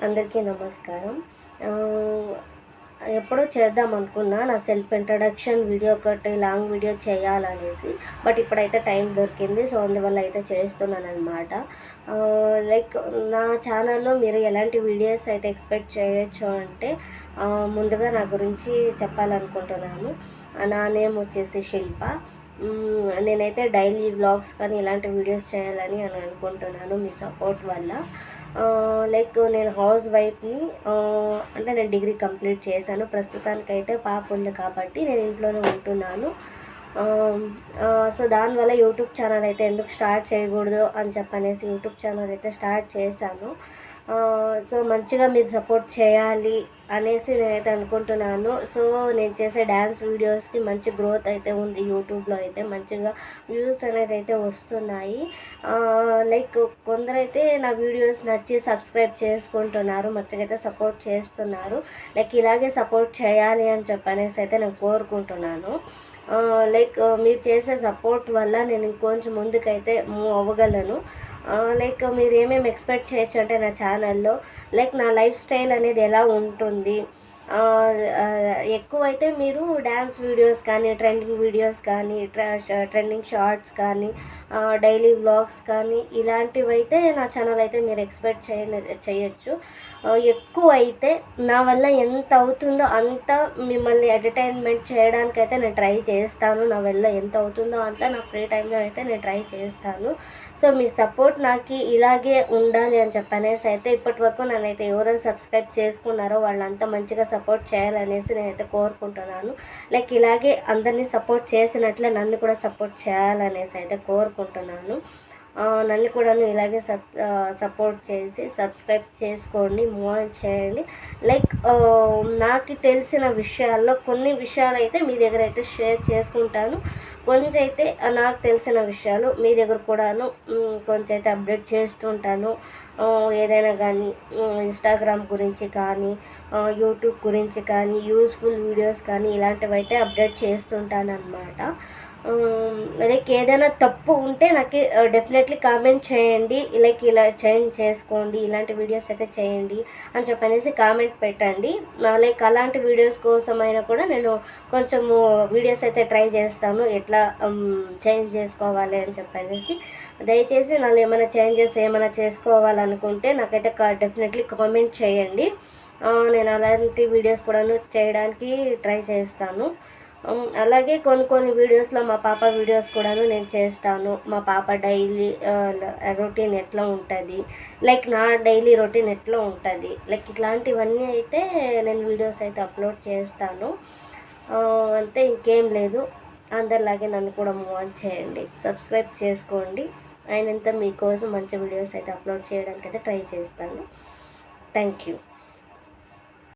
అందరికీ నమస్కారం. ఎప్పుడో చేద్దాం అనుకున్నా నా సెల్ఫ్ ఇంట్రడక్షన్ వీడియో ఒకటి లాంగ్ వీడియో చేయాలనేసి. బట్ ఇప్పుడైతే టైం దొరికింది. సో అందువల్ల అయితే చేస్తున్నానన్నమాట. లైక్ నా ఛానల్లో మీరు ఎలాంటి వీడియోస్ అయితే ఎక్స్పెక్ట్ చేయొచ్చు అంటే ముందుగా నా గురించి చెప్పాలనుకుంటున్నాను. నా నేమ్ వచ్చేసి శిల్ప. నేనైతే డైలీ వ్లాగ్స్ కానీ ఇలాంటి వీడియోస్ చేయాలని అనుకుంటున్నాను మీ సపోర్ట్ వల్ల. లైక్ నేను హౌస్ వైఫ్ని. అంటే నేను డిగ్రీ కంప్లీట్ చేశాను. ప్రస్తుతానికైతే పాప ఉంది కాబట్టి నేను ఇంట్లోనే ఉంటున్నాను. సో దానివల్ల యూట్యూబ్ ఛానల్ అయితే ఎందుకు స్టార్ట్ చేయకూడదు అని చెప్పనేసి యూట్యూబ్ ఛానల్ అయితే స్టార్ట్ చేశాను. సో మంచిగా మీరు సపోర్ట్ చేయాలి అనేసి నేనైతే అనుకుంటున్నాను. సో నేను చేసే డ్యాన్స్ వీడియోస్కి మంచి గ్రోత్ అయితే ఉంది. యూట్యూబ్లో అయితే మంచిగా వ్యూస్ అనేది అయితే వస్తున్నాయి. లైక్ కొందరైతే నా వీడియోస్ నచ్చి సబ్స్క్రైబ్ చేసుకుంటున్నారు, మంచిగా అయితే సపోర్ట్ చేస్తున్నారు. లైక్ ఇలాగే సపోర్ట్ చేయాలి అని చెప్పనేసి అయితే నేను కోరుకుంటున్నాను. లైక్ మీరు చేసే సపోర్ట్ వల్ల నేను ఇంకొంచెం ముందుకైతే మూవ్ అవ్వగలను. లైక్ మీరు ఏమేమి ఎక్స్పెక్ట్ చేయొచ్చు అంటే నా ఛానల్లో లైక్ నా లైఫ్ స్టైల్ అనేది ఎలా ఉంటుంది, ఎక్కువైతే మీరు డ్యాన్స్ వీడియోస్ కానీ, ట్రెండింగ్ వీడియోస్ కానీ, ట్రెండింగ్ షార్ట్స్ కానీ, డైలీ వ్లాగ్స్ కానీ ఇలాంటివైతే నా ఛానల్ అయితే మీరు ఎక్స్పెక్ట్ చేయొచ్చు. ఎక్కువైతే నా వల్ల ఎంత అవుతుందో అంత మిమ్మల్ని ఎంటర్టైన్మెంట్ చేయడానికైతే నేను ట్రై చేస్తాను. నా వల్ల ఎంత అవుతుందో అంత నా ఫ్రీ టైంలో అయితే నేను ట్రై చేస్తాను. సో మీ సపోర్ట్ నాకు ఇలాగే ఉండాలి అని చెప్పనేసి అయితే ఇప్పటి వరకు నన్నైతే ఎవరైనా సబ్స్క్రైబ్ చేసుకున్నారో వాళ్ళంతా మంచిగా సపోర్ట్ చేయాలనేసి నేనైతే కోరుకుంటున్నాను. లైక్ ఇలాగే అందరినీ సపోర్ట్ చేసినట్లే నన్ను కూడా సపోర్ట్ చేయాలనేసి అయితే కోరుకుంటున్నాను. నన్ను కూడా ఇలాగే సపోర్ట్ చేసి సబ్స్క్రైబ్ చేసుకోండి, మూవ్ ఆన్ చేయండి. లైక్ నాకు తెలిసిన విషయాల్లో కొన్ని విషయాలు అయితే మీ దగ్గర అయితే షేర్ చేసుకుంటాను. కొంచెం అయితే నాకు తెలిసిన విషయాలు మీ దగ్గర కూడాను కొంచెం అయితే అప్డేట్ చేస్తుంటాను. ఏదైనా కానీ ఇన్స్టాగ్రామ్ గురించి కానీ, యూట్యూబ్ గురించి కానీ, యూస్ఫుల్ వీడియోస్ కానీ ఇలాంటివి అయితే అప్డేట్ చేస్తుంటాను అన్నమాట. లైక్ ఏదైనా తప్పు ఉంటే నాకు డెఫినెట్లీ కామెంట్ చేయండి. లైక్ ఇలా చేంజ్ చేసుకోండి, ఇలాంటి వీడియోస్ అయితే చేయండి అని చెప్పనేసి కామెంట్ పెట్టండి. లైక్ అలాంటి వీడియోస్ కోసమైనా కూడా నేను కొంచెము వీడియోస్ అయితే ట్రై చేస్తాను, ఎట్లా చేంజ్ చేసుకోవాలి అని చెప్పనేసి. దయచేసి నన్ను ఏమైనా చేంజెస్ ఏమైనా చేసుకోవాలనుకుంటే నాకైతే డెఫినెట్లీ కామెంట్ చేయండి. నేను అలాంటి వీడియోస్ కూడా చేయడానికి ట్రై చేస్తాను. అలాగే కొన్ని వీడియోస్లో మా పాప వీడియోస్ కూడాను నేను చేస్తాను. మా పాప డైలీ రొటీన్ ఎట్లా ఉంటుంది, లైక్ నా డైలీ రొటీన్ ఎట్లా ఉంటుంది, లైక్ ఇట్లాంటివన్నీ అయితే నేను వీడియోస్ అయితే అప్లోడ్ చేస్తాను. అంతే, ఇంకేం లేదు. అందరిలాగే నన్ను కూడా మూవ్ ఆన్ చేయండి, సబ్స్క్రైబ్ చేసుకోండి. అయినంత మీకోసం మంచి వీడియోస్ అయితే అప్లోడ్ చేయడానికి అయితే ట్రై చేస్తాను. Thank you.